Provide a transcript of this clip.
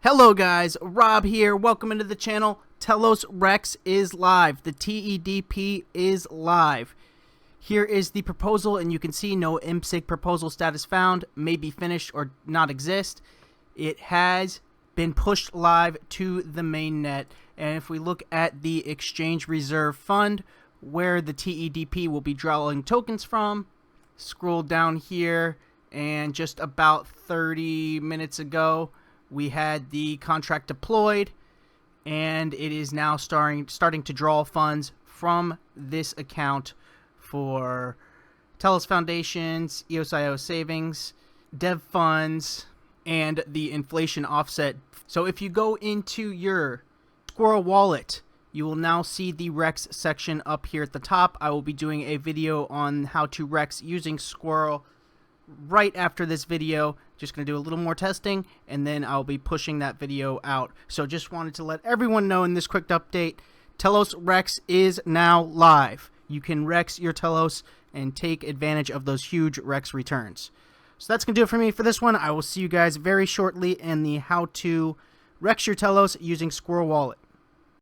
Hello guys, Rob here. Welcome into the channel. Telos REX is live. The TEDP is live. Here is the proposal, and you can see no IMSIG proposal status found, may be finished or not exist. It has been pushed live to the mainnet, and if we look at the Exchange Reserve Fund, where the TEDP will be drawing tokens from, scroll down here, and just about 30 minutes ago, we had the contract deployed, and it is now starting to draw funds from this account for Telos Foundations, EOS savings, dev funds, and the inflation offset. So if you go into your Squirrel wallet, you will now see the REX section up here at the top. I will be doing a video on how to REX using Squirrel right after this video. Just going to do a little more testing, and then I'll be pushing that video out. So just wanted to let everyone know in this quick update, Telos REX is now live. You can REX your Telos and take advantage of those huge REX returns. So that's going to do it for me for this one. I will see you guys very shortly in the how to REX your Telos using Squirrel Wallet.